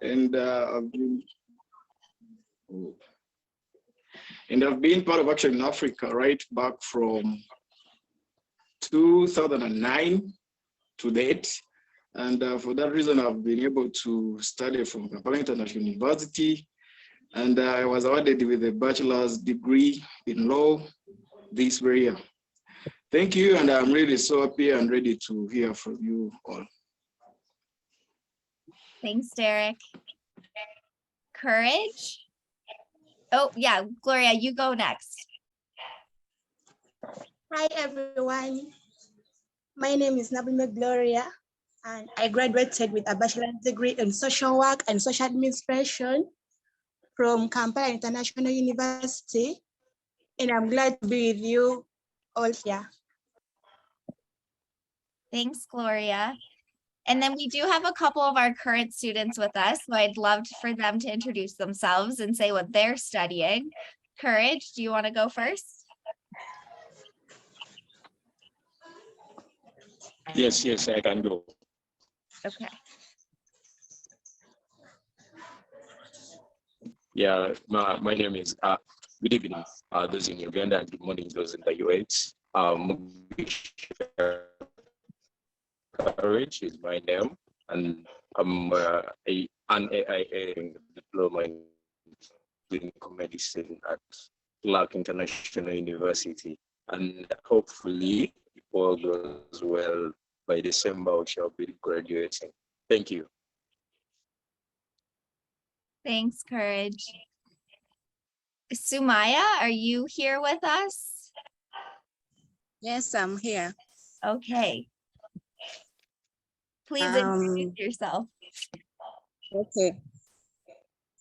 and I've been part of Action in Africa right back from 2009 to date. And for that reason, I've been able to study from Kampala International University. And I was awarded with a bachelor's degree in law this very year. Thank you, and I'm really so happy and ready to hear from you all. Thanks, Derek. Courage? Oh, yeah, Gloria, you go next. Hi, everyone. My name is Nabime Gloria, and I graduated with a bachelor's degree in social work and social administration from Kampala International University, and I'm glad to be with you all here. Thanks, Gloria. And then we do have a couple of our current students with us, so I'd love for them to introduce themselves and say what they're studying. Courage, do you want to go first? Yes, I can go. Okay. Yeah, my name is, good evening, those in Uganda, and good morning, those in the US. Courage is my name, and I'm an AIA diploma in clinical medicine at Clark International University. And hopefully, if all goes well, by December, we shall be graduating. Thank you. Thanks, Courage. Sumaya, are you here with us? Yes, I'm here. Okay. Please introduce yourself. Okay.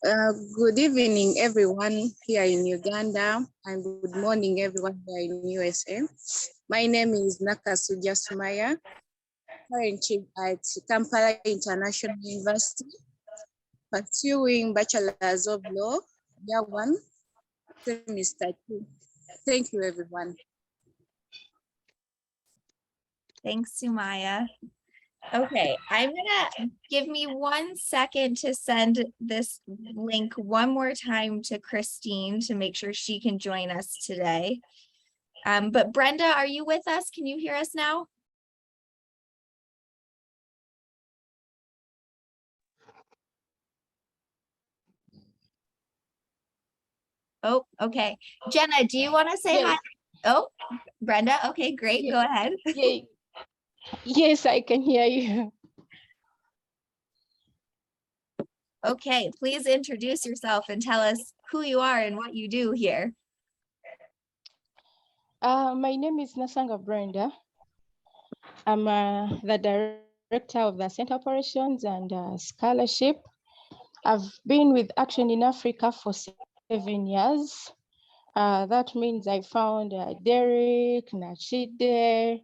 Good evening, everyone here in Uganda, and good morning, everyone here in USA. My name is Nakasuja Sumaya, currently at Kampala International University, pursuing Bachelor's of Law, year 1, semester 2. Thank you, everyone. Thanks, Sumaya. Okay, I'm gonna give me 1 second to send this link one more time to Christine to make sure she can join us today. But Brenda, are you with us? Can you hear us now? Oh, okay. Jenna, do you want to say hi? Oh, Brenda, okay, great, go ahead. Yeah. Yes, I can hear you. Okay, please introduce yourself and tell us who you are and what you do here. My name is Nasanga Brenda. I'm the director of the Center Operations and Scholarship. I've been with Action in Africa for 7 years. That means I found Derek, Nachide,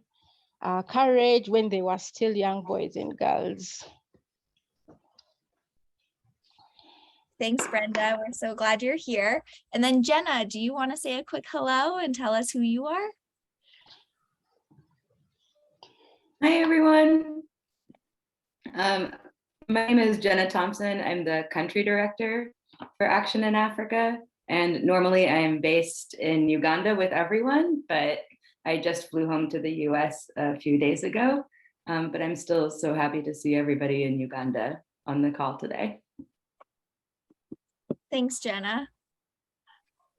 Courage when they were still young boys and girls. Thanks, Brenda. We're so glad you're here. And then Jenna, do you want to say a quick hello and tell us who you are? Hi, everyone. My name is Jenna Thompson. I'm the country director for Action in Africa. And normally I'm based in Uganda with everyone, but I just flew home to the US a few days ago. But I'm still so happy to see everybody in Uganda on the call today. Thanks, Jenna.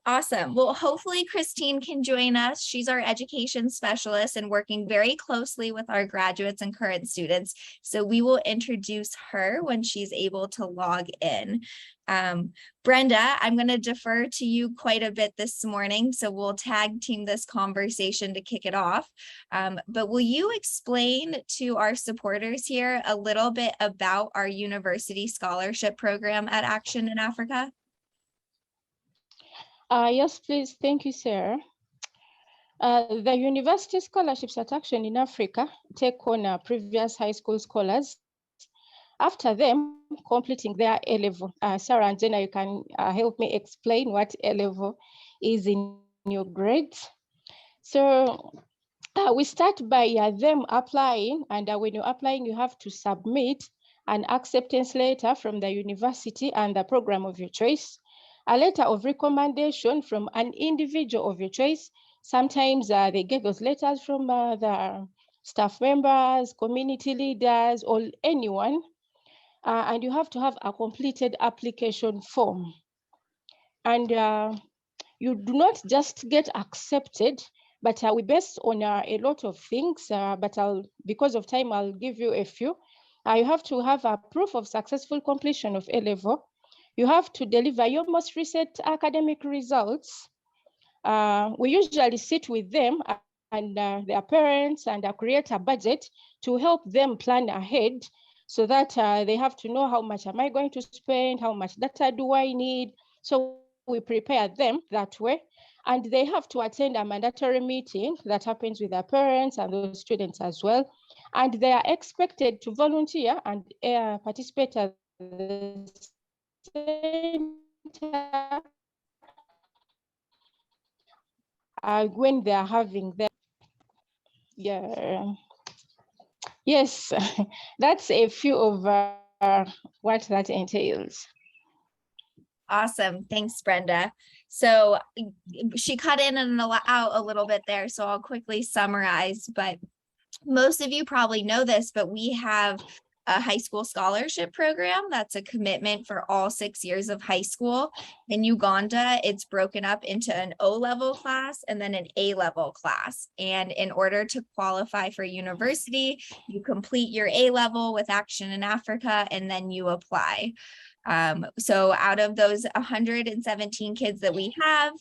Awesome. Well, hopefully Christine can join us. She's our education specialist and working very closely with our graduates and current students. So we will introduce her when she's able to log in. Brenda, I'm going to defer to you quite a bit this morning, so we'll tag team this conversation to kick it off. But will you explain to our supporters here a little bit about our university scholarship program at Action in Africa? Yes, please. Thank you, Sarah. The university scholarships at Action in Africa take on previous high school scholars. After them completing their A-level, Sarah and Jenna, you can help me explain what A-level is in your grades. So we start by them applying, and when you're applying, you have to submit an acceptance letter from the university and the program of your choice, a letter of recommendation from an individual of your choice. Sometimes they get those letters from the staff members, community leaders, or anyone. And you have to have a completed application form. And you do not just get accepted, but we based on a lot of things, but because of time, I'll give you a few. You have to have a proof of successful completion of A-level. You have to deliver your most recent academic results. We usually sit with them and their parents and create a budget to help them plan ahead, so that they have to know how much am I going to spend, how much data do I need. So we prepare them that way. And they have to attend a mandatory meeting that happens with their parents and those students as well. And they are expected to volunteer and participate at the center when they are having their, yeah. Yes, that's a few of what that entails. Awesome. Thanks, Brenda. So she cut in and out a little bit there, so I'll quickly summarize, but most of you probably know this, but we have a high school scholarship program. That's a commitment for all 6 years of high school. In Uganda, it's broken up into an O-level class and then an A-level class. And in order to qualify for university, you complete your A-level with Action in Africa, and then you apply. So out of those 117 kids that we have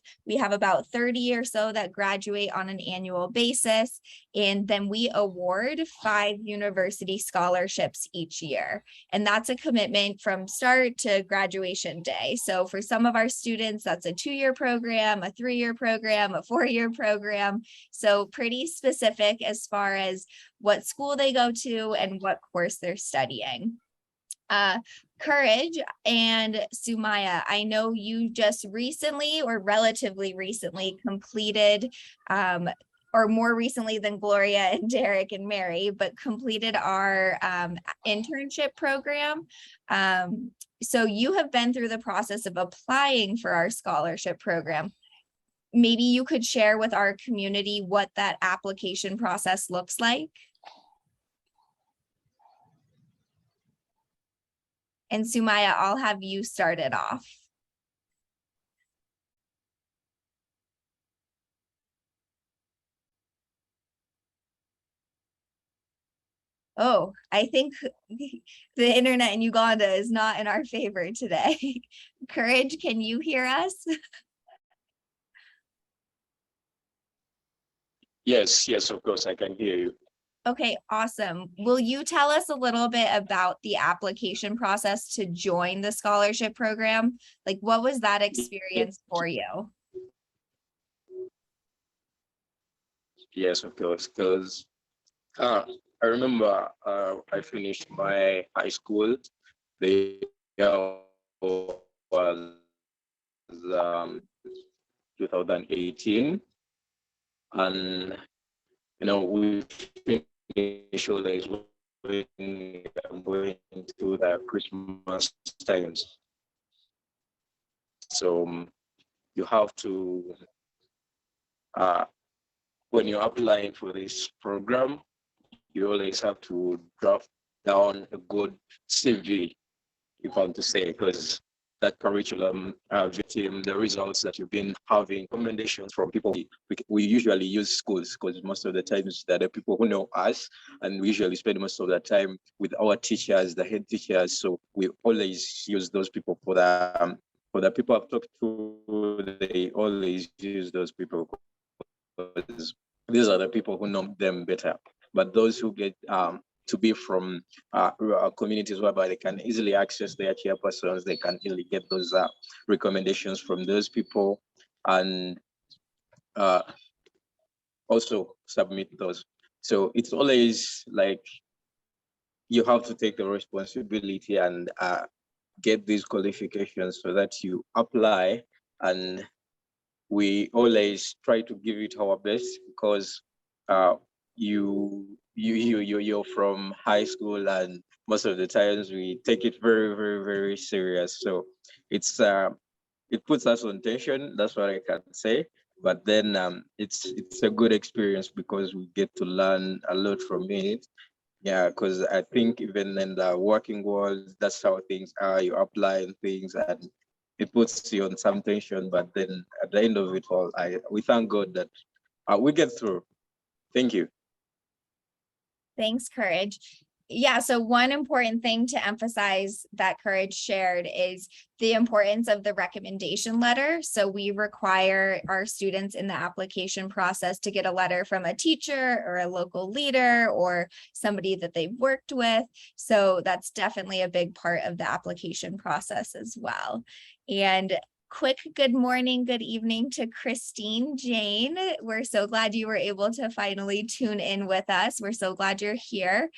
about 30 or so that graduate on an annual basis. And then we award 5 university scholarships each year. And that's a commitment from start to graduation day. So for some of our students, that's a 2-year program, a 3-year program, a 4-year program. So pretty specific as far as what school they go to and what course they're studying. Courage and Sumaya, I know you just recently or relatively recently completed, or more recently than Gloria and Derek and Mary, but completed our internship program. So you have been through the process of applying for our scholarship program. Maybe you could share with our community what that application process looks like. And Sumaya, I'll have you start it off. Oh, I think the internet in Uganda is not in our favor today. Courage, can you hear us? Yes, of course, I can hear you. Okay, awesome. Will you tell us a little bit about the application process to join the scholarship program? Like, what was that experience for you? Yes, of course, because I remember I finished my high school. The year was 2018, and we finished all days going to the Christmas times. So you have to, when you're applying for this program, you always have to draft down a good CV, if I'm to say, because that curriculum, the results that you've been having, recommendations from people. We usually use schools because most of the times there are people who know us, and we usually spend most of the time with our teachers, the head teachers. So we always use those people for the people I've talked to. They always use those people because these are the people who know them better. But those who get to be from communities whereby they can easily access their chairpersons, they can easily get those recommendations from those people, and also submit those. So it's always like you have to take the responsibility and get these qualifications so that you apply, and we always try to give it our best because you're from high school and most of the times we take it very, very, very serious. So it's it puts us on tension. That's what I can say. But then it's a good experience because we get to learn a lot from it. Yeah, because I think even in the working world, that's how things are. You apply things and it puts you on some tension. But then at the end of it all, we thank God that we get through. Thank you. Thanks, Courage. Yeah, so one important thing to emphasize that Courage shared is the importance of the recommendation letter. So we require our students in the application process to get a letter from a teacher or a local leader or somebody that they've worked with. So that's definitely a big part of the application process as well. And quick good morning, good evening to Christine Jane. We're so glad you were able to finally tune in with us. We're so glad you're here.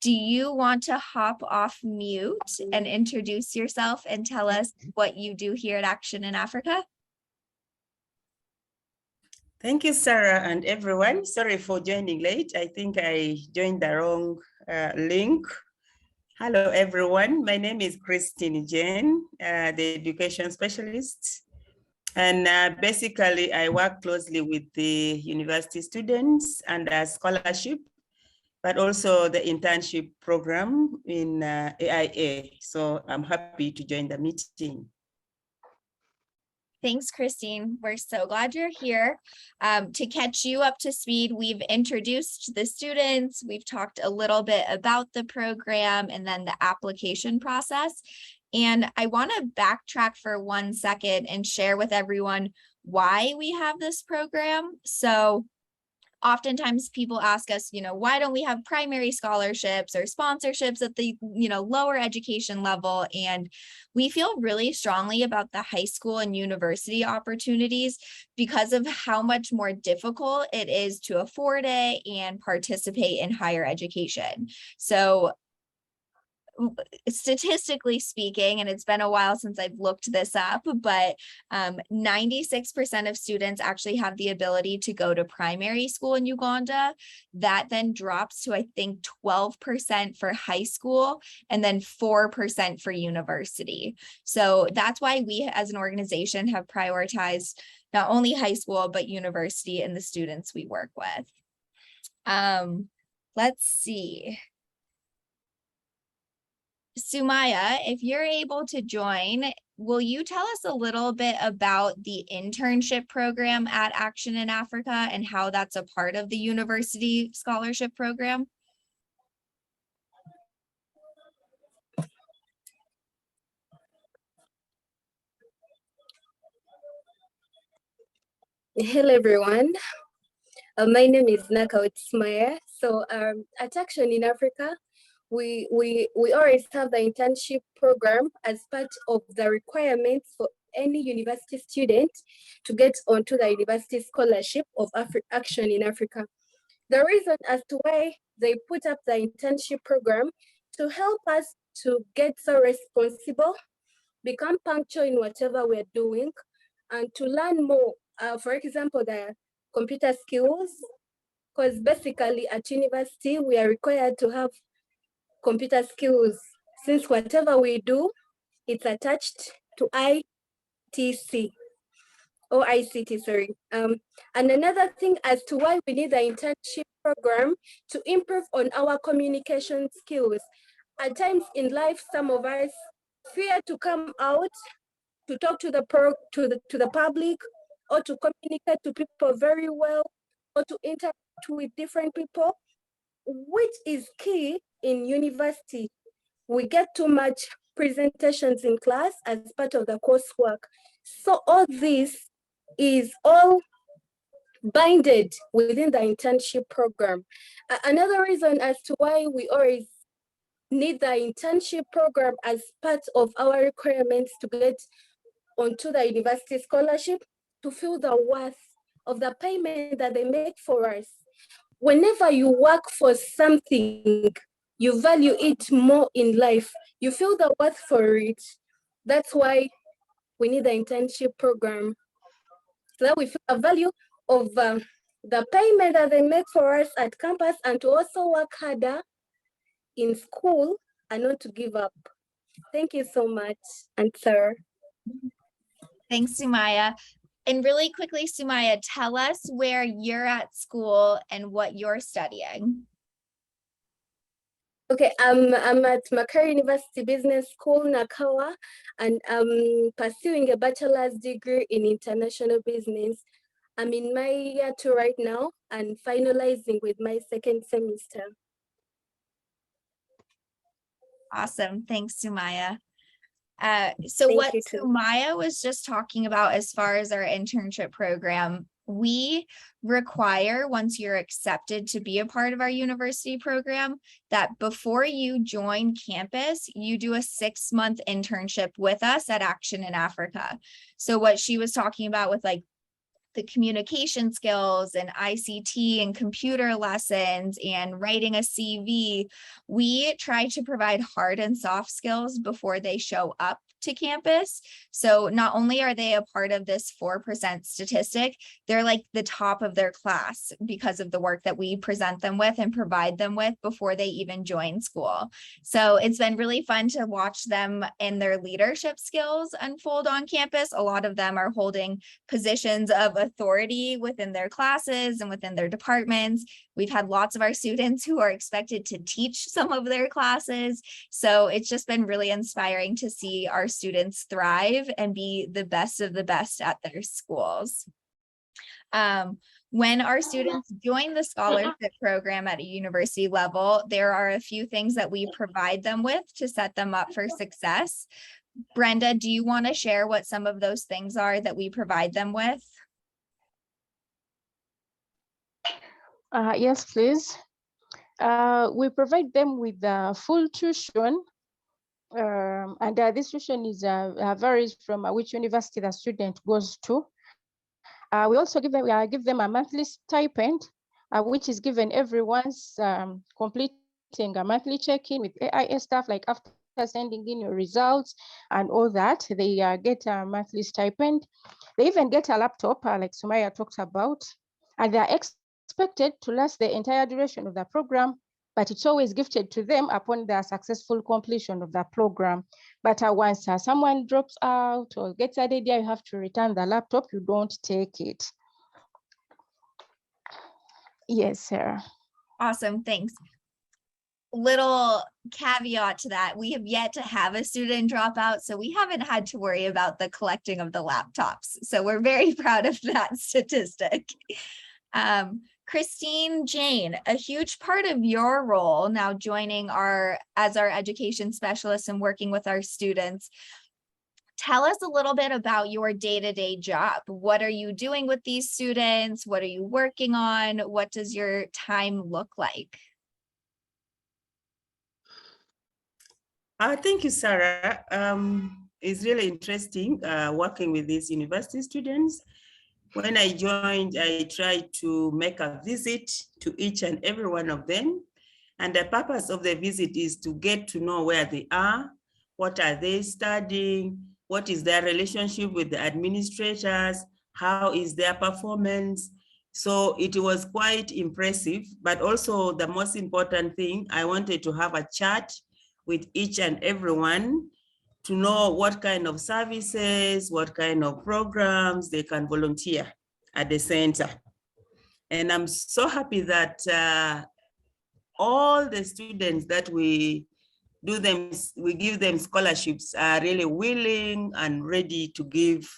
Do you want to hop off mute and introduce yourself and tell us what you do here at Action in Africa? Thank you, Sarah, and everyone. Sorry for joining late. I think I joined the wrong link. Hello, everyone. My name is Christine Jane, the education specialist. And basically, I work closely with the university students and a scholarship, but also the internship program in AIA. So I'm happy to join the meeting. Thanks, Christine. We're so glad you're here. To catch you up to speed, we've introduced the students, we've talked a little bit about the program and then the application process. And I want to backtrack for 1 second and share with everyone why we have this program. So oftentimes people ask us, why don't we have primary scholarships or sponsorships at the, lower education level? And we feel really strongly about the high school and university opportunities because of how much more difficult it is to afford it and participate in higher education. So statistically speaking, and it's been a while since I've looked this up, but 96% of students actually have the ability to go to primary school in Uganda. That then drops to, I think, 12% for high school and then 4% for university. So that's why we as an organization have prioritized not only high school, but university and the students we work with. Let's see. Sumaya, if you're able to join, will you tell us a little bit about the internship program at Action in Africa and how that's a part of the university scholarship program? Hello, everyone. My name is Nakaut Smaya. So at Action in Africa, we always have the internship program as part of the requirements for any university student to get onto the university scholarship of Action in Africa. The reason as to why they put up the internship program to help us to get so responsible, become punctual in whatever we're doing, and to learn more. For example, the computer skills, because basically at university, we are required to have computer skills since whatever we do, it's attached to ITC or ICT, sorry. And another thing as to why we need the internship program to improve on our communication skills. At times in life, some of us fear to come out to talk to the public or to communicate to people very well or to interact with different people, which is key in university. We get too much presentations in class as part of the coursework. So all this is all binded within the internship program. Another reason as to why we always need the internship program as part of our requirements to get onto the university scholarship, to feel the worth of the payment that they make for us. Whenever you work for something, you value it more in life. You feel the worth for it. That's why we need the internship program. So that we feel the value of the payment that they make for us at campus and to also work harder in school and not to give up. Thank you so much, and sir. Thanks, Sumaya. And really quickly, Sumaya, tell us where you're at school and what you're studying. Okay, I'm at Makere University Business School, Nakawa, and I'm pursuing a bachelor's degree in international business. I'm in my year 2 right now and finalizing with my second semester. Awesome. Thanks, Sumaya. So Thank what you too. Sumaya was just talking about as far as our internship program, we require, once you're accepted to be a part of our university program, that before you join campus, you do a 6-month internship with us at Action in Africa. So what she was talking about with like the communication skills and ICT and computer lessons and writing a CV, we try to provide hard and soft skills before they show up to campus. So not only are they a part of this 4% statistic, they're like the top of their class because of the work that we present them with and provide them with before they even join school. So it's been really fun to watch them and their leadership skills unfold on campus. A lot of them are holding positions of authority within their classes and within their departments. We've had lots of our students who are expected to teach some of their classes. So it's just been really inspiring to see our students thrive and be the best of the best at their schools. When our students join the scholarship program at a university level, there are a few things that we provide them with to set them up for success. Brenda, do you want to share what some of those things are that we provide them with? Yes, please. We provide them with full tuition, and this tuition is varies from which university the student goes to. We also give them a monthly stipend, which is given everyone's completing a monthly check-in with AIA staff, like after sending in your results and all that, they get a monthly stipend. They even get a laptop, like Sumaya talked about, and they are expected to last the entire duration of the program, but it's always gifted to them upon the successful completion of the program. But once someone drops out or gets a dead year, you have to return the laptop, you don't take it. Yes, Sarah. Awesome, thanks. Little caveat to that, we have yet to have a student drop out, so we haven't had to worry about the collecting of the laptops. So we're very proud of that statistic. Christine, Jane, a huge part of your role now joining as our education specialist and working with our students. Tell us a little bit about your day-to-day job. What are you doing with these students? What are you working on? What does your time look like? Thank you, Sarah. It's really interesting working with these university students. When I joined, I tried to make a visit to each and every one of them. And the purpose of the visit is to get to know where they are, what are they studying, what is their relationship with the administrators, how is their performance. So it was quite impressive, but also the most important thing, I wanted to have a chat with each and everyone to know what kind of services, what kind of programs they can volunteer at the center. And I'm so happy that all the students that we give them scholarships are really willing and ready to give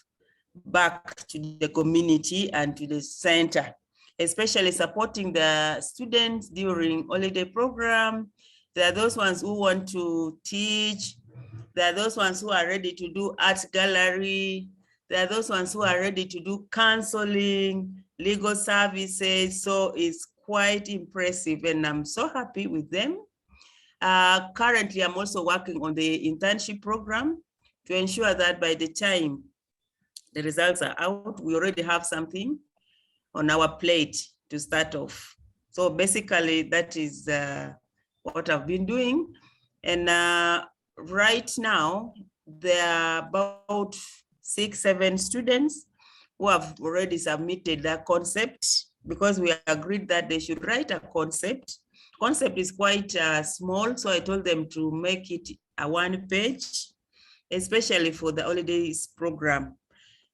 back to the community and to the center, especially supporting the students during holiday program. There are those ones who want to teach. There are those ones who are ready to do art gallery. There are those ones who are ready to do counseling, legal services. So it's quite impressive and I'm so happy with them. Currently, I'm also working on the internship program to ensure that by the time the results are out, we already have something on our plate to start off. So basically that is what I've been doing. And right now, there are about 6-7 students who have already submitted their concept because we agreed that they should write a concept concept is quite small, so I told them to make it a 1 page, especially for the holidays program.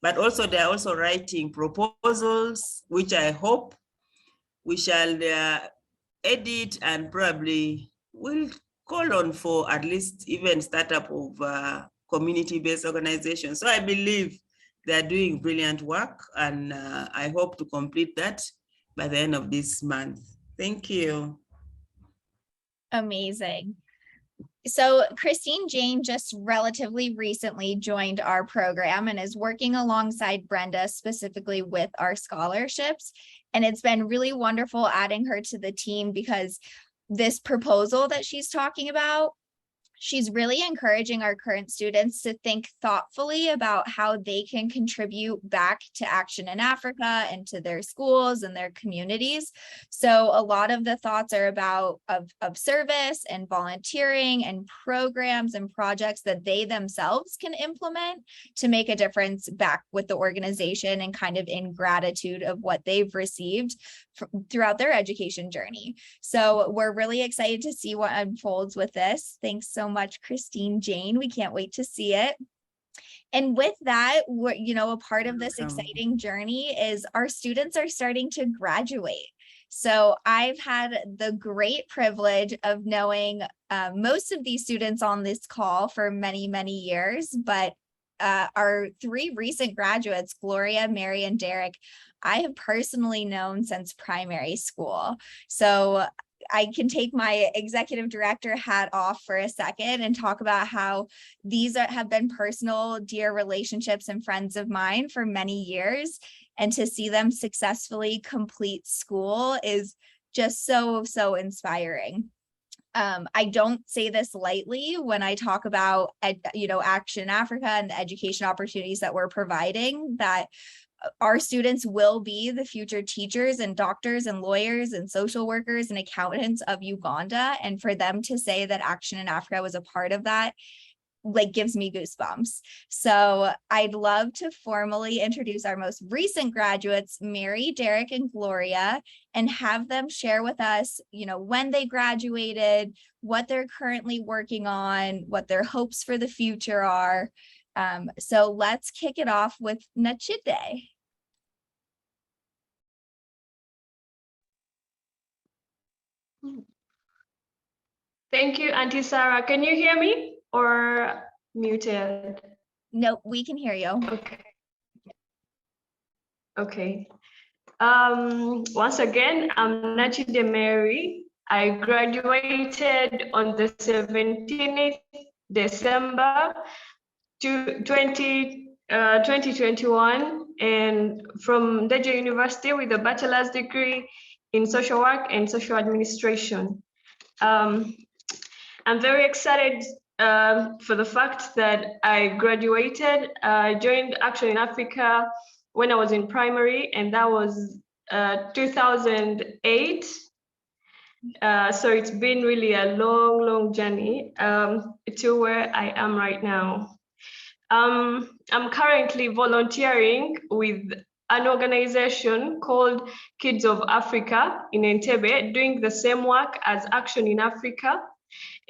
But also they're also writing proposals, which I hope we shall edit and probably will call on for at least even startup of community-based organizations. So I believe they're doing brilliant work, and I hope to complete that by the end of this month. Thank you. Amazing. So Christine Jane just relatively recently joined our program and is working alongside Brenda specifically with our scholarships. And it's been really wonderful adding her to the team because this proposal that she's talking about, she's really encouraging our current students to think thoughtfully about how they can contribute back to Action in Africa and to their schools and their communities. So a lot of the thoughts are about of service and volunteering and programs and projects that they themselves can implement to make a difference back with the organization and kind of in gratitude of what they've received throughout their education journey. So we're really excited to see what unfolds with this. Thanks so much, Christine Jane. We can't wait to see it. And with that, we're, a part of this exciting journey is our students are starting to graduate. So I've had the great privilege of knowing most of these students on this call for many, many years, but our 3 recent graduates, Gloria, Mary, and Derek, I have personally known since primary school. So I can take my executive director hat off for a second and talk about how these have been personal, dear relationships and friends of mine for many years. And to see them successfully complete school is just so, so inspiring. I don't say this lightly when I talk about, Action in Africa and the education opportunities that we're providing, that our students will be the future teachers and doctors and lawyers and social workers and accountants of Uganda. And for them to say that Action in Africa was a part of that, gives me goosebumps. So I'd love to formally introduce our most recent graduates, Mary, Derek, and Gloria, and have them share with us, when they graduated, what they're currently working on, what their hopes for the future are. So let's kick it off with Nachide. Thank you, Auntie Sarah. Can you hear me or muted? No, we can hear you. Okay. Once again, I'm Nachide Mary. I graduated on the 17th December 2021 and from Deja University with a bachelor's degree in social work and social administration. I'm very excited for the fact that I graduated. I joined Action in Africa when I was in primary, and that was 2008. So it's been really a long, long journey to where I am right now. I'm currently volunteering with an organization called Kids of Africa in Entebbe, doing the same work as Action in Africa.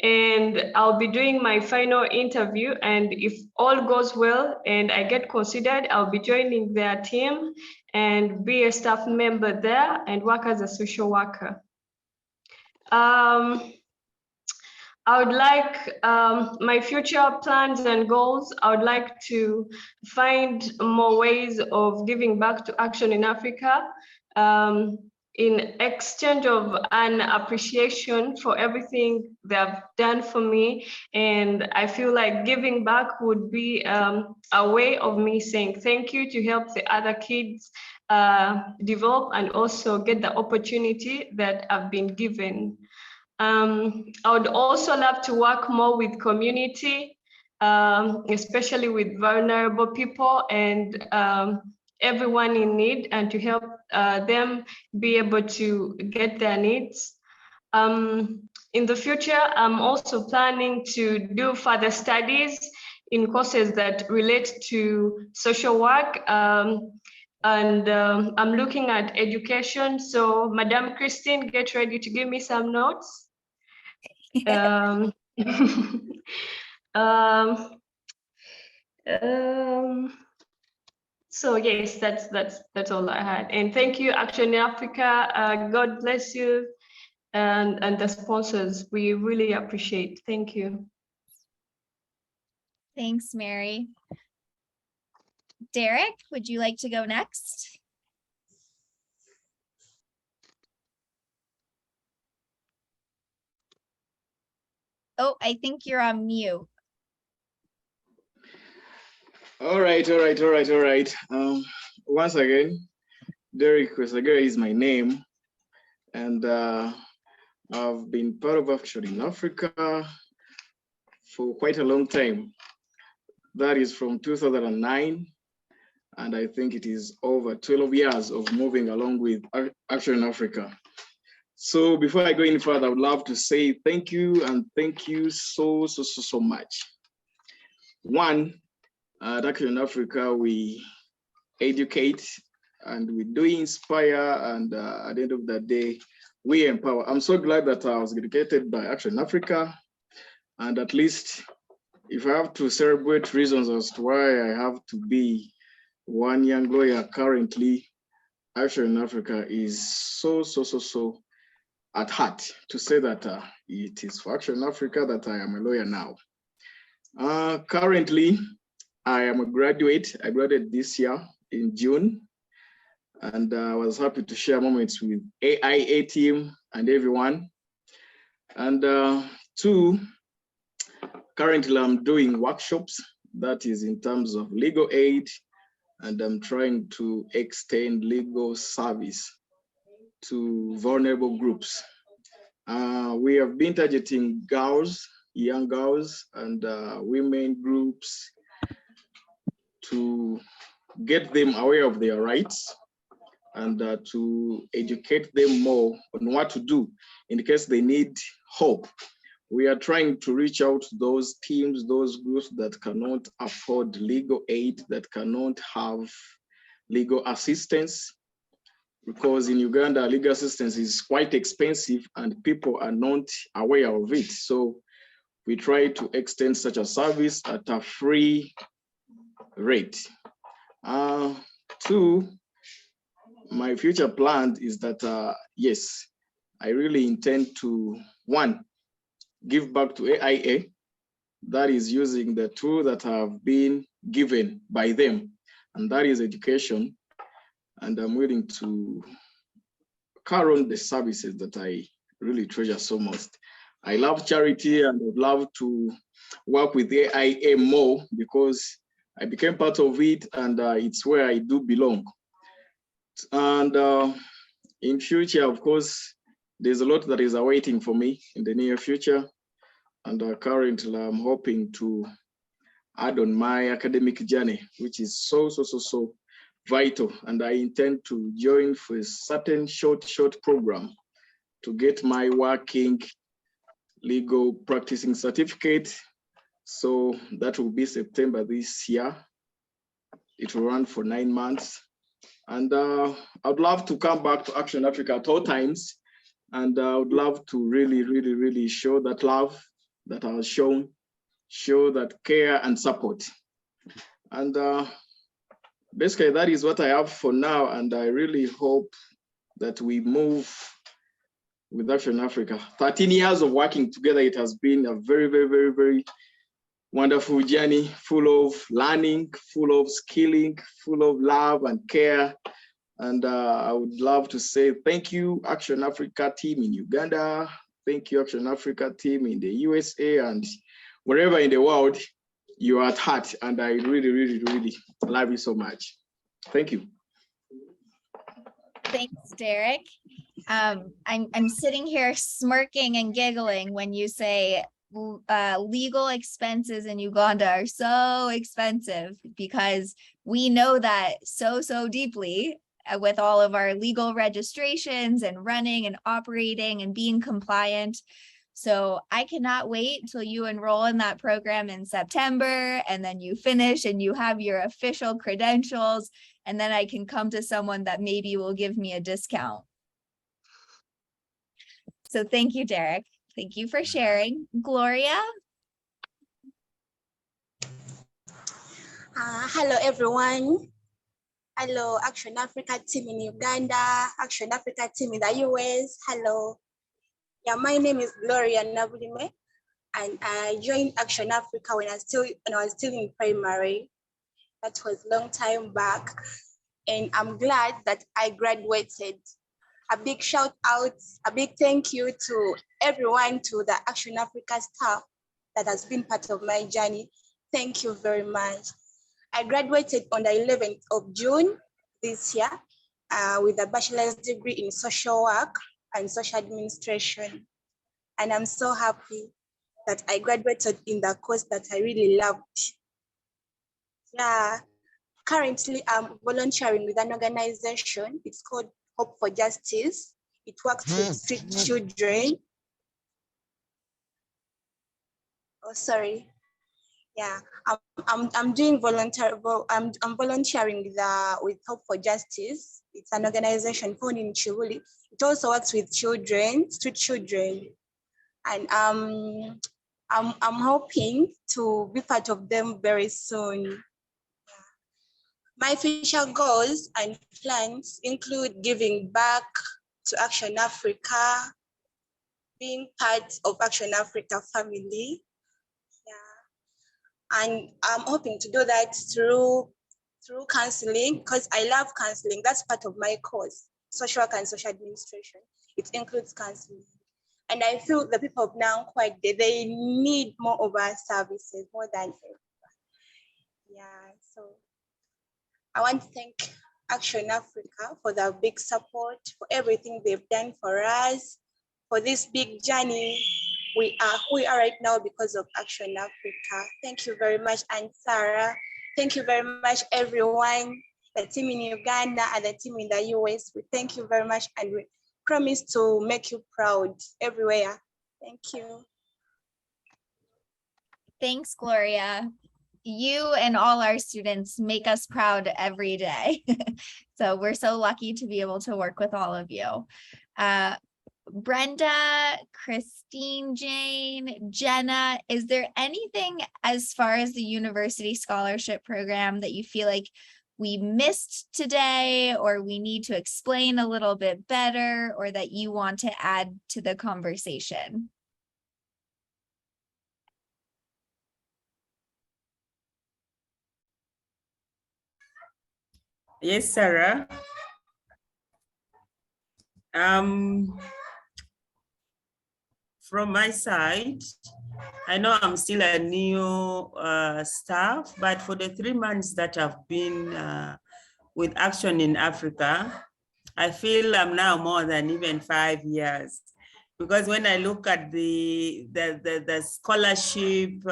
And I'll be doing my final interview, and if all goes well and I get considered, I'll be joining their team and be a staff member there and work as a social worker. I would like my future plans and goals. I would like to find more ways of giving back to Action in Africa in exchange of an appreciation for everything they have done for me. And I feel like giving back would be a way of me saying thank you to help the other kids develop and also get the opportunity that I've been given. I would also love to work more with community, especially with vulnerable people and everyone in need, and to help them be able to get their needs. In the future, I'm also planning to do further studies in courses that relate to social work, and I'm looking at education. So Madam Christine, get ready to give me some notes. um, um, so yes, that's all I had. And thank you, Action in Africa. God bless you, and the sponsors. We really appreciate. Thank you. Thanks, Mary. Derek, would you like to go next? Oh, I think you're on mute. All right. Once again, Derek Kwesagera is my name, and I've been part of Action in Africa for quite a long time. That is from 2009, and I think it is over 12 years of moving along with Action in Africa. So before I go any further, I would love to say thank you, and thank you so much. One, at Action in Africa, we educate and we do inspire, and at the end of the day, we empower. I'm so glad that I was educated by Action in Africa, and at least if I have to celebrate reasons as to why I have to be one young lawyer currently, Action in Africa is so at heart to say that it is for Action in Africa that I am a lawyer now. Currently, I am a graduate. I graduated this year in June, and I was happy to share moments with AIA team and everyone. And two, currently I'm doing workshops, that is in terms of legal aid, and I'm trying to extend legal service to vulnerable groups. We have been targeting girls, young girls, and women groups to get them aware of their rights, and to educate them more on what to do in case they need help. We are trying to reach out to those teams, those groups that cannot afford legal aid, that cannot have legal assistance, because in Uganda, legal assistance is quite expensive and people are not aware of it. So we try to extend such a service at a free rate. Two, my future plan is that, yes, I really intend to, one, give back to AIA, that is using the tool that have been given by them, and that is education. And I'm willing to carry on the services that I really treasure so much. I love charity, and I'd love to work with AIA more because I became part of it, and it's where I do belong. And in future, of course, there's a lot that is awaiting for me in the near future. And currently, I'm hoping to add on my academic journey, which is so vital. And I intend to join for a certain short program to get my working legal practicing certificate. So that will be September this year. It will run for 9 months. And I'd love to come back to Action Africa at all times. And I would love to really show that love that I was shown, show that care and support. And basically that is what I have for now. And I really hope that we move with Action Africa. 13 years of working together, it has been a very wonderful journey, full of learning, full of skilling, full of love and care. And I would love to say thank you, Action Africa team in Uganda. Thank you, Action Africa team in the USA, and wherever in the world you are at heart. And I really love you so much. Thank you. Thanks, Derek. I'm sitting here smirking and giggling when you say legal expenses in Uganda are so expensive, because we know that so deeply with all of our legal registrations and running and operating and being compliant. So I cannot wait till you enroll in that program in September, and then you finish and you have your official credentials, and then I can come to someone that maybe will give me a discount. So thank you, Derek. Thank you for sharing. Gloria? Hello, everyone. Hello, Action Africa team in Uganda, Action Africa team in the US. Hello. Yeah, my name is Gloria Nabulime, and I joined Action Africa when I was still in primary. That was a long time back, and I'm glad that I graduated. A big shout out, a big thank you to everyone, to the Action Africa staff that has been part of my journey. Thank you very much. I graduated on the 11th of June this year with a bachelor's degree in social work and social administration. And I'm so happy that I graduated in the course that I really loved. Yeah, currently I'm volunteering with an organization. It's called Hope for Justice. It works with street children. Oh, sorry. Yeah, I'm doing I'm volunteering with Hope for Justice. It's an organization found in Chibuli. It also works with children, street children, and I'm hoping to be part of them very soon. My future goals and plans include giving back to Action Africa, being part of Action Africa family. And I'm hoping to do that through counseling, because I love counseling. That's part of my course, social work and social administration. It includes counseling. And I feel the people of Nankwai, they need more of our services, more than ever. Yeah, so I want to thank Action Africa for the big support, for everything they've done for us, for this big journey. We are who we are right now because of Action Africa. Thank you very much, and Sarah. Thank you very much, everyone, the team in Uganda and the team in the US. We thank you very much, and we promise to make you proud everywhere. Thank you. Thanks, Gloria. You and all our students make us proud every day. So we're so lucky to be able to work with all of you. Brenda, Christine, Jane, Jenna, is there anything as far as the university scholarship program that you feel like we missed today, or we need to explain a little bit better, or that you want to add to the conversation? Yes, Sarah. From my side, I know I'm still a new staff, but for the 3 months that I've been with Action in Africa, I feel I'm now more than even 5 years. Because when I look at the scholarship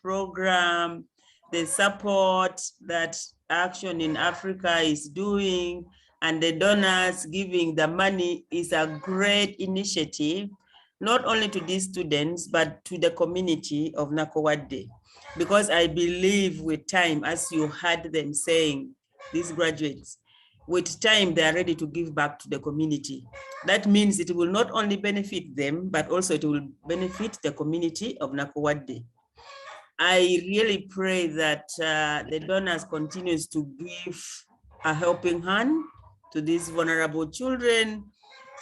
program, the support that Action in Africa is doing, and the donors giving the money, is a great initiative, not only to these students, but to the community of Nakowade. Because I believe with time, as you heard them saying, these graduates, with time, they are ready to give back to the community. That means it will not only benefit them, but also it will benefit the community of Nakowade. I really pray that the donors continues to give a helping hand to these vulnerable children,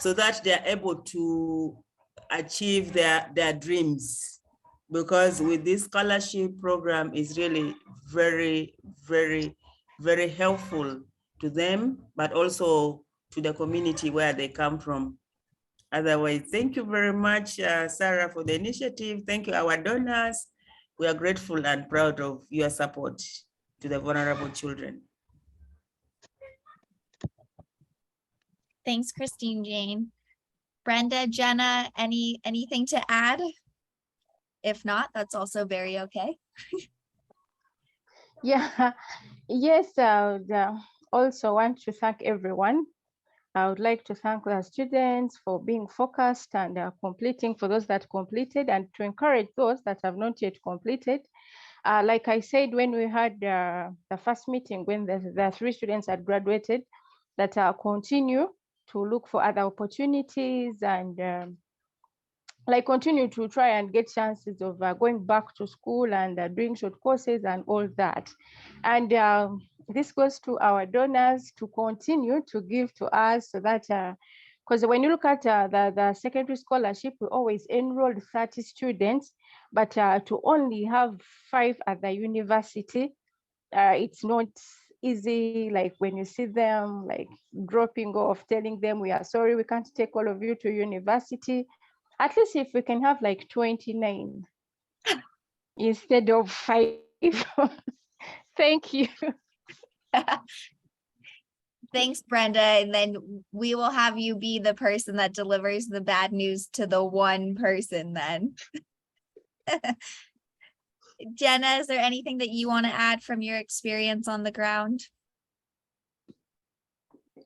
so that they are able to achieve their dreams. Because with this scholarship program is really very, very, very helpful to them, but also to the community where they come from. Otherwise, thank you very much, Sarah, for the initiative. Thank you, our donors. We are grateful and proud of your support to the vulnerable children. Thanks, Christine, Jane. Brenda, Jenna, anything to add? If not, that's also very okay. Yeah, yes, I would also want to thank everyone I would like to thank the students for being focused and completing, for those that completed, and to encourage those that have not yet completed. Like I said, when we had the first meeting, when the 3 students had graduated, that continue to look for other opportunities and like continue to try and get chances of going back to school and doing short courses and all that. And this goes to our donors to continue to give to us, so that because when you look at the secondary scholarship, we always enrolled 30 students, but to only have 5 at the university, it's not easy. Like when you see them like dropping off, telling them we are sorry, we can't take all of you to university. At least if we can have like 29 instead of 5. Thank you. Thanks, Brenda. And then we will have you be the person that delivers the bad news to the one person then. Jenna, is there anything that you want to add from your experience on the ground?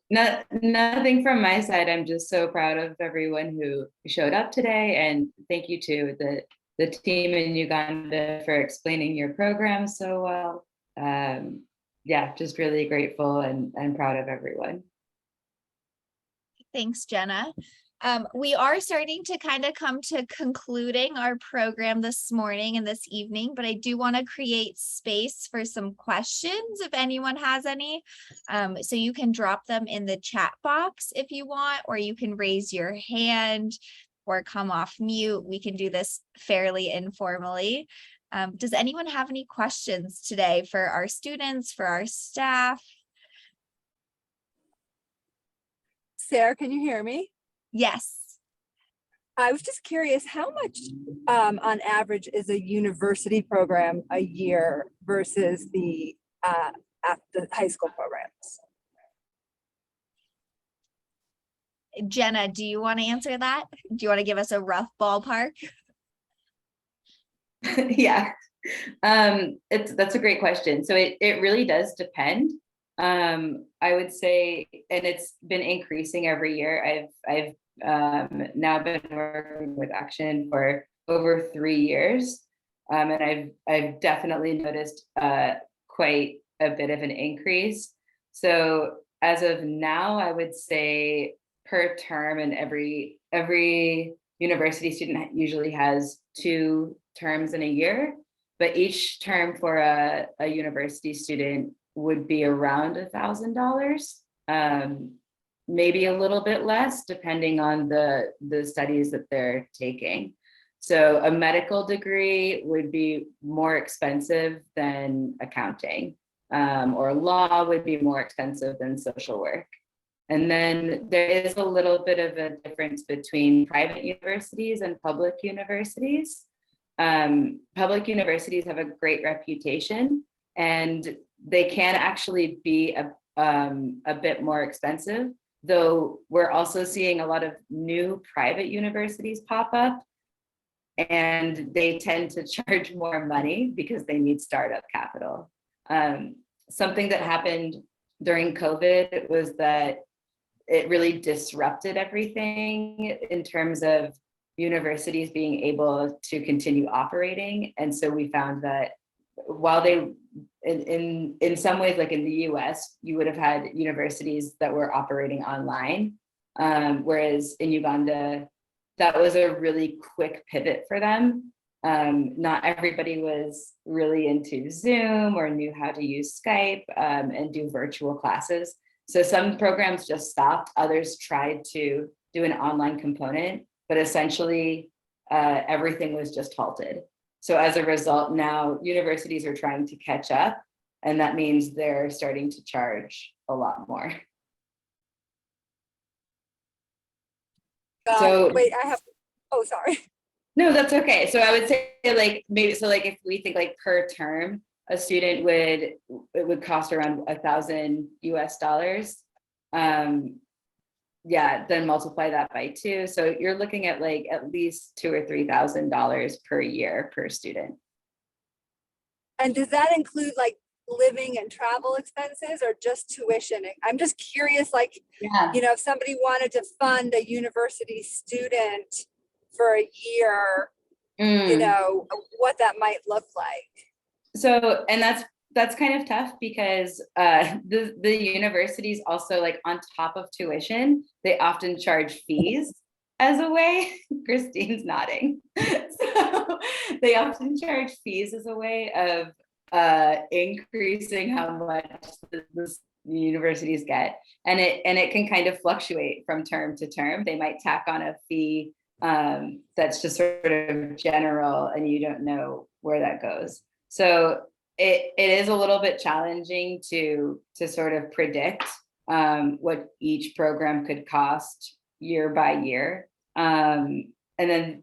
Nothing from my side. I'm just so proud of everyone who showed up today, and thank you to the team in Uganda for explaining your program so well. Yeah, just really grateful and proud of everyone. Thanks, Jenna. We are starting to kind of come to concluding our program this morning and this evening, but I do want to create space for some questions if anyone has any. So you can drop them in the chat box if you want, or you can raise your hand or come off mute. We can do this fairly informally. Does anyone have any questions today for our students, for our staff? Sarah, can you hear me? Yes. I was just curious, how much on average is a university program a year versus the high school programs? Jenna, do you want to answer that? Do you want to give us a rough ballpark? Yeah, that's a great question. So it really does depend. I would say, and it's been increasing every year. I've now been working with Action for over 3 years, and I've definitely noticed quite a bit of an increase. So as of now, I would say per term, and every university student usually has 2 terms in a year, but each term for a university student would be around $1,000, maybe a little bit less depending on the studies that they're taking. So a medical degree would be more expensive than accounting, or law would be more expensive than social work. And then there is a little bit of a difference between private universities and public universities. Public universities have a great reputation, and they can actually be a bit more expensive, though we're also seeing a lot of new private universities pop up, and they tend to charge more money because they need startup capital. Something that happened during COVID was that it really disrupted everything in terms of universities being able to continue operating. And so we found that while they, in some ways, like in the US, you would have had universities that were operating online, whereas in Uganda, that was a really quick pivot for them. Not everybody was really into Zoom or knew how to use Skype and do virtual classes. So some programs just stopped, others tried to do an online component, but essentially everything was just halted. So as a result, now universities are trying to catch up, and that means they're starting to charge a lot more. So wait, oh, sorry. No, that's okay. So I would say like maybe, so like if we think like per term, a student would cost around $1,000 US. Yeah, then multiply that by 2. So you're looking at like at least $2,000 or $3,000 per year per student. And does that include like living and travel expenses or just tuition? I'm just curious, like, Yeah. you know, if somebody wanted to fund a university student for a year, you know, what that might look like. So, and that's kind of tough because the universities also, like, on top of tuition, they often charge fees as a way. Christine's nodding. So they often charge fees as a way of increasing how much the universities get, and it can kind of fluctuate from term to term. They might tack on a fee that's just sort of general, and you don't know where that goes. So it is a little bit challenging to sort of predict what each program could cost year by year. And then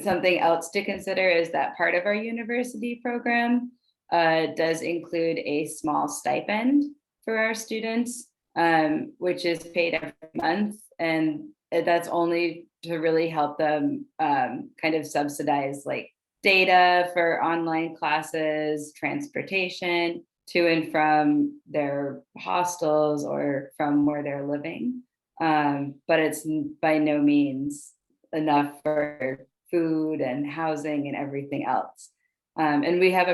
something else to consider is that part of our university program does include a small stipend for our students, which is paid every month. And that's only to really help them kind of subsidize, like, data for online classes, transportation to and from their hostels or from where they're living. But it's by no means enough for food and housing and everything else. And we have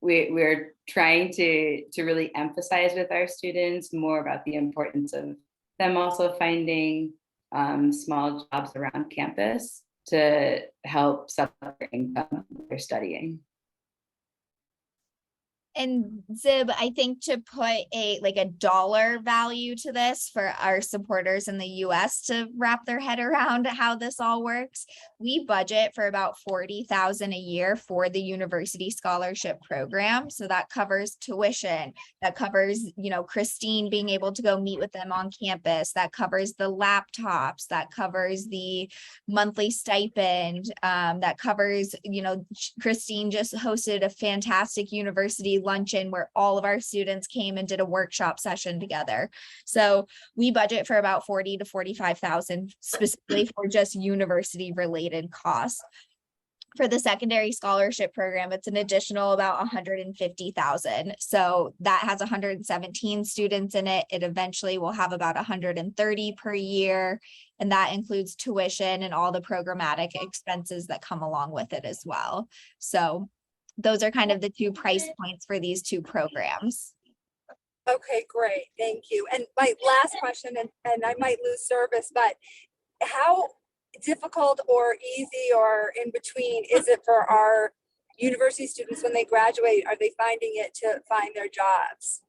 we're trying to really emphasize with our students more about the importance of them also finding small jobs around campus to help supplement their income while they're studying. And Zib, I think to put a dollar value to this for our supporters in the US to wrap their head around how this all works, we budget for about $40,000 a year for the university scholarship program. So that covers tuition, that covers, you know, Christine being able to go meet with them on campus, that covers the laptops, that covers the monthly stipend, that covers, you know, Christine just hosted a fantastic university luncheon where all of our students came and did a workshop session together. So we budget for about 40 to 45,000 specifically for just university related costs. For the secondary scholarship program, it's an additional about 150,000. So that has 117 students in it. It eventually will have about 130 per year. And that includes tuition and all the programmatic expenses that come along with it as well. So those are kind of the two price points for these two programs. Okay, great. Thank you. And my last question, and I might lose service, but how difficult or easy or in between is it for our university students when they graduate? Are they finding it to find their jobs?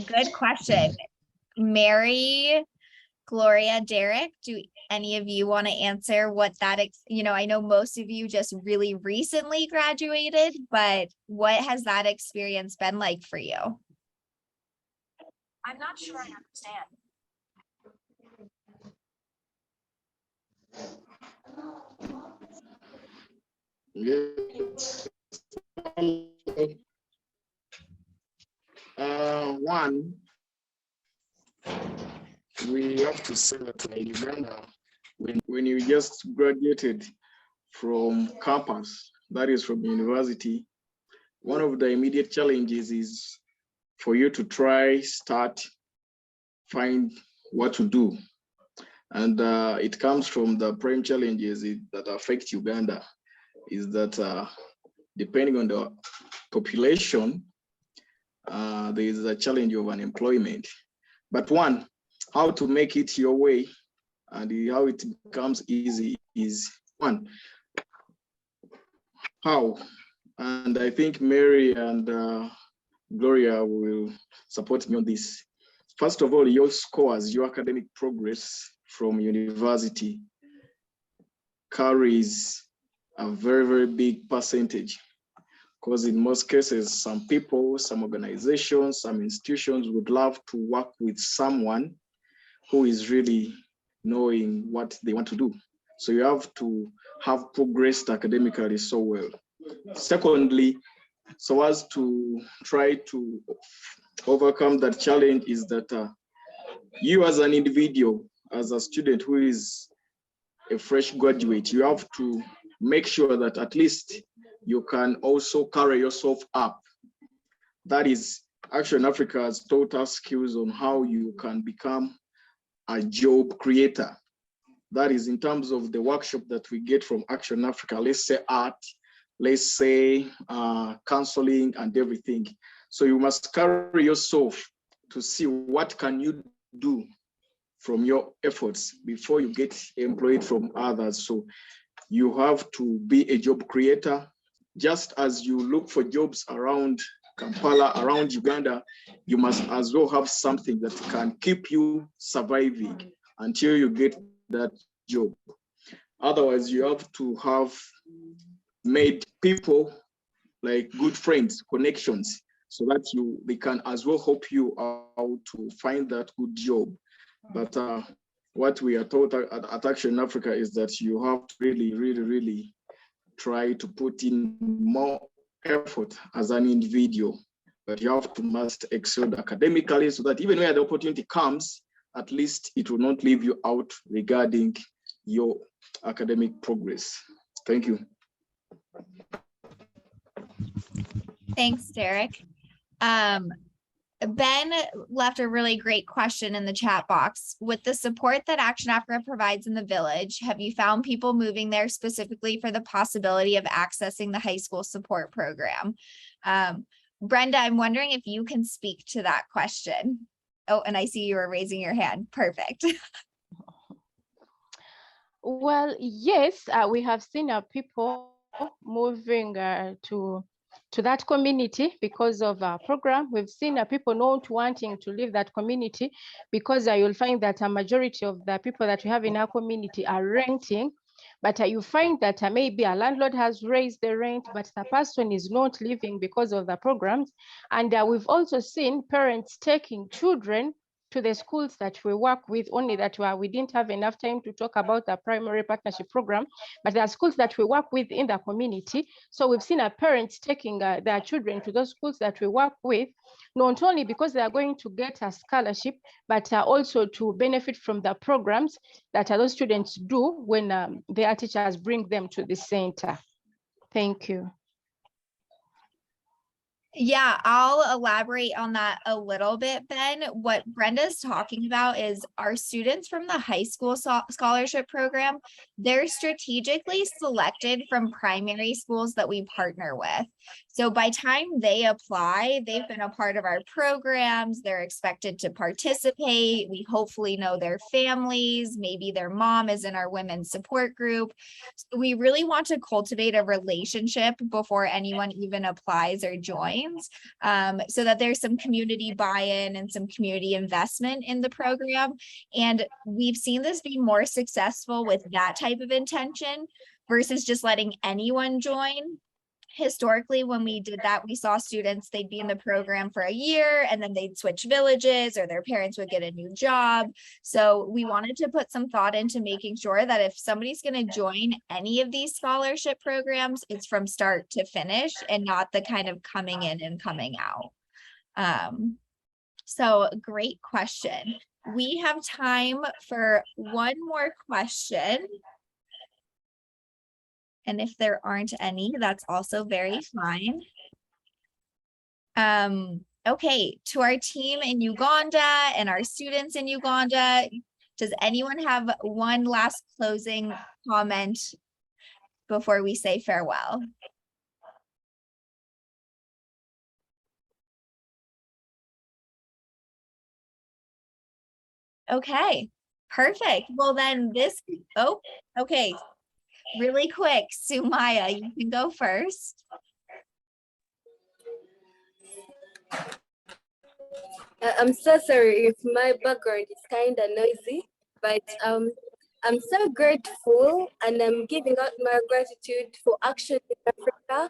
Good question. Mary, Gloria, Derek, do any of you want to answer what that, you know, I know most of you just really recently graduated, but what has that experience been like for you? I'm not sure I understand. One, we have to say that in Uganda, when you just graduated from campus, that is from university, one of the immediate challenges is for you to find what to do. And it comes from the prime challenges that affect Uganda, is that depending on the population, there is a challenge of unemployment. But one, how to make it your way and how it becomes easy is one, how? And I think Mary and Gloria will support me on this. First of all, your scores, your academic progress from university carries a very, very big percentage, because in most cases, some people, some organizations, some institutions would love to work with someone who is really knowing what they want to do. So you have to have progressed academically so well. Secondly, so as to try to overcome that challenge is that you as an individual, as a student who is a fresh graduate, you have to make sure that at least you can also carry yourself up. That is, Action Africa has taught us skills on how you can become a job creator. That is in terms of the workshop that we get from Action Africa, let's say art, let's say counseling and everything. So you must carry yourself to see what can you do from your efforts before you get employed from others. So you have to be a job creator. Just as you look for jobs around Kampala, around Uganda, you must as well have something that can keep you surviving until you get that job. Otherwise, you have to have made people like good friends, connections, so that they can as well help you out to find that good job. But what we are taught at Action Africa is that you have to really try to put in more effort as an individual, but you have to must excel academically so that even when the opportunity comes, at least it will not leave you out regarding your academic progress. Thank you. Thanks, Derek. Ben left a really great question in the chat box. With the support that Action Africa provides in the village, have you found people moving there specifically for the possibility of accessing the high school support program? Brenda, I'm wondering if you can speak to that question. Oh, and I see you are raising your hand. Perfect. Well, yes, we have seen people moving to that community because of our program. We've seen people not wanting to leave that community because you'll find that a majority of the people that we have in our community are renting, but you find that maybe a landlord has raised the rent, but the person is not living because of the programs. And we've also seen parents taking children to the schools that we work with, only that we didn't have enough time to talk about the primary partnership program, but there are schools that we work with in the community. So we've seen our parents taking their children to those schools that we work with, not only because they are going to get a scholarship, but also to benefit from the programs that those students do when their teachers bring them to the center. Thank you. Yeah, I'll elaborate on that a little bit, Ben. What Brenda's talking about is our students from the high school scholarship program, they're strategically selected from primary schools that we partner with. So by time they apply, they've been a part of our programs, they're expected to participate. We hopefully know their families, maybe their mom is in our women's support group. So we really want to cultivate a relationship before anyone even applies or joins, so that there's some community buy-in and some community investment in the program. And we've seen this be more successful with that type of intention versus just letting anyone join. Historically, when we did that, we saw students, they'd be in the program for a year and then they'd switch villages or their parents would get a new job. So we wanted to put some thought into making sure that if somebody's going to join any of these scholarship programs, it's from start to finish and not the kind of coming in and coming out. So great question. We have time for one more question. And if there aren't any, that's also very fine. Okay, to our team in Uganda and our students in Uganda, does anyone have one last closing comment before we say farewell? Okay, perfect. Well then okay. Really quick, Sumaya, you can go first. I'm so sorry if my background is kind of noisy, but I'm so grateful and I'm giving out my gratitude for Action in Africa,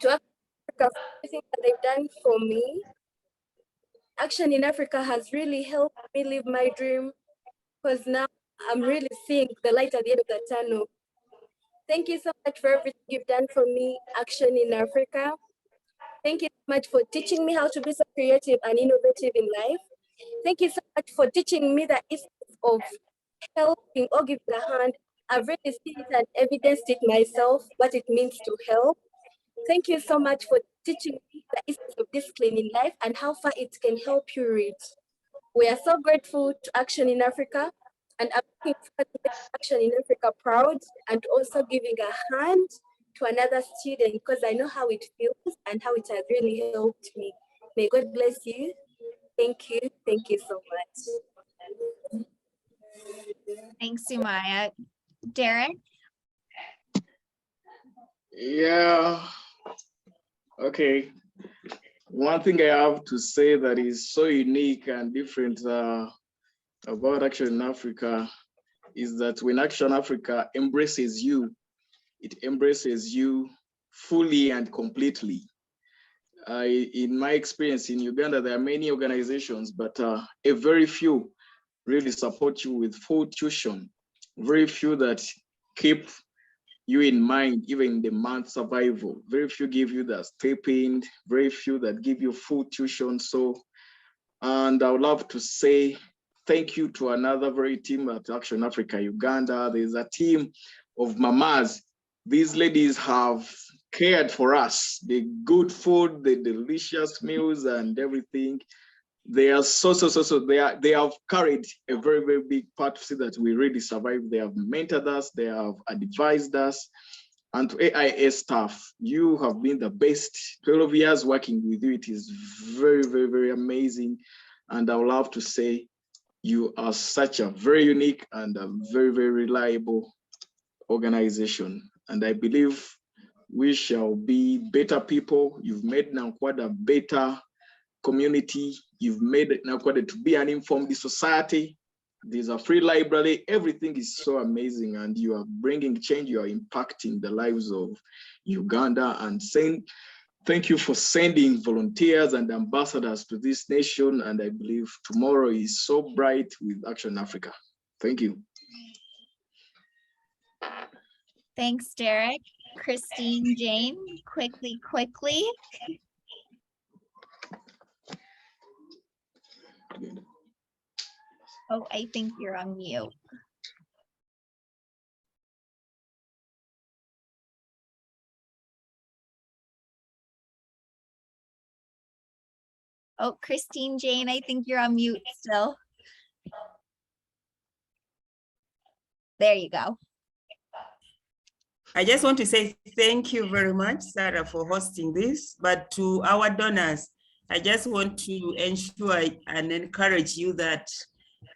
to Africa for everything that they've done for me. Action in Africa has really helped me live my dream because now I'm really seeing the light at the end of the tunnel. Thank you so much for everything you've done for me, Action in Africa. Thank you so much for teaching me how to be so creative and innovative in life. Thank you so much for teaching me the essence of helping or giving a hand. I've really seen it and evidenced it myself, what it means to help. Thank you so much for teaching me the essence of discipline in life and how far it can help you reach. We are so grateful to Action in Africa, and I'm looking forward to making Action in Africa proud and also giving a hand to another student because I know how it feels and how it has really helped me. May God bless you. Thank you. Thank you so much. Thanks, Sumaya. Derek? Yeah. Okay. One thing I have to say that is so unique and different about Action in Africa is that when Action Africa embraces you, it embraces you fully and completely. In my experience in Uganda, there are many organizations, but a very few really support you with full tuition. Very few that keep you in mind, even in the month survival. Very few give you the stipend, very few that give you full tuition. So, and I would love to say thank you to another very team at Action Africa Uganda. There's a team of mamas. These ladies have cared for us, the good food, the delicious meals and everything. They are they have carried a very, very big part to see that we really survive. They have mentored us, they have advised us. And to AIA staff, you have been the best. 12 years working with you, it is very, very, very amazing. And I would love to say you are such a very unique and a very, very reliable organization. And I believe we shall be better people. You've made Nankwada a better community. You've made Nankwada to be an informed society. There's a free library. Everything is so amazing, and you are bringing change. You are impacting the lives of Uganda, and saying thank you for sending volunteers and ambassadors to this nation. And I believe tomorrow is so bright with Action Africa. Thank you. Thanks, Derek. Christine, Jane, quickly. Oh, I think you're on mute. Oh, Christine, Jane, I think you're on mute still. There you go. I just want to say thank you very much, Sarah, for hosting this. But to our donors, I just want to ensure and encourage you that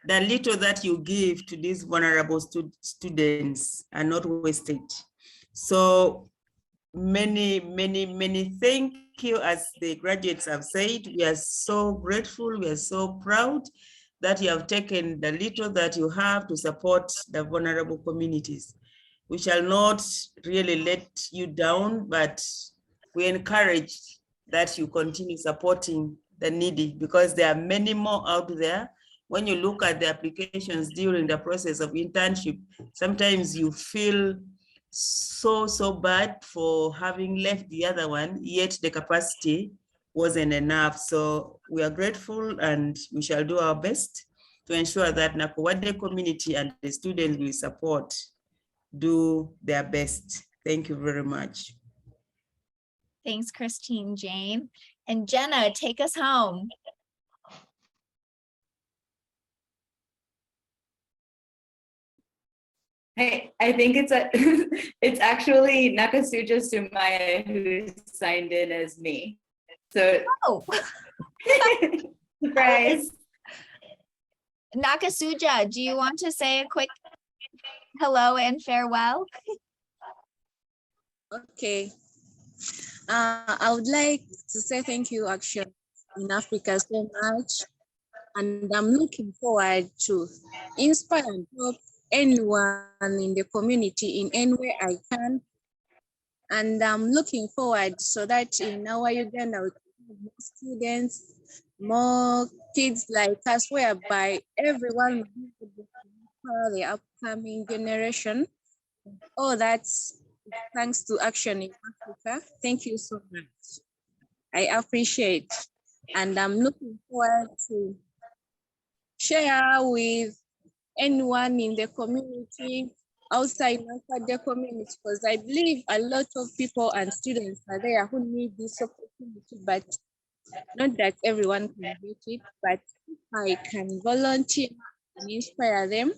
the little that you give to these vulnerable students are not wasted. So many thank you. As the graduates have said, we are so grateful, we are so proud that you have taken the little that you have to support the vulnerable communities. We shall not really let you down, but we encourage that you continue supporting the needy, because there are many more out there. When you look at the applications during the process of internship, sometimes you feel so bad for having left the other one, yet the capacity wasn't enough. So we are grateful, and we shall do our best to ensure that Nakowade community and the students we support do their best. Thank you very much. Thanks, Christine, Jane. And Jenna, take us home. I think it's actually Nakasuja Sumaya who signed in as me. So surprise. Nakasuja, do you want to say a quick hello and farewell? Okay. I would like to say thank you, Action in Africa, so much. And I'm looking forward to inspire and help anyone in the community in any way I can. And I'm looking forward so that in our Uganda, we can have more students, more kids like us, whereby everyone will be for the upcoming generation. Oh, that's thanks to Action in Africa. Thank you so much. I appreciate, and I'm looking forward to share with anyone in the community outside the community, because I believe a lot of people and students are there who need this opportunity, but not that everyone can get it. But if I can volunteer and inspire them,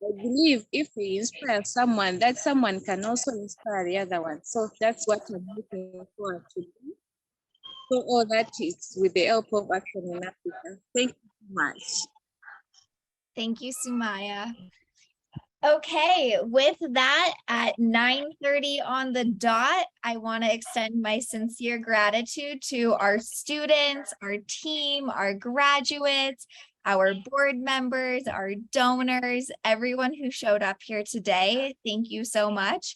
I believe if we inspire someone, that someone can also inspire the other one. So that's what I'm looking forward to do. So all that is with the help of Action in Africa. Thank you so much. Thank you, Sumaya. Okay, with that, at 9:30 on the dot, I want to extend my sincere gratitude to our students, our team, our graduates, our board members, our donors, everyone who showed up here today. Thank you so much.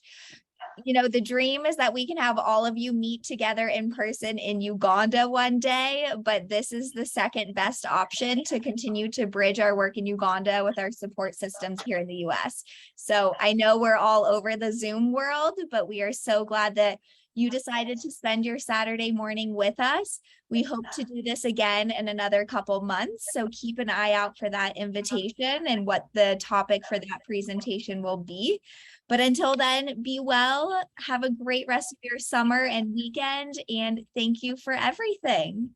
You know, the dream is that we can have all of you meet together in person in Uganda one day, but this is the second best option to continue to bridge our work in Uganda with our support systems here in the US. So I know we're all over the Zoom world, but we are so glad that you decided to spend your Saturday morning with us. We hope to do this again in another couple months, so keep an eye out for that invitation and what the topic for that presentation will be. But until then, be well, have a great rest of your summer and weekend, and thank you for everything.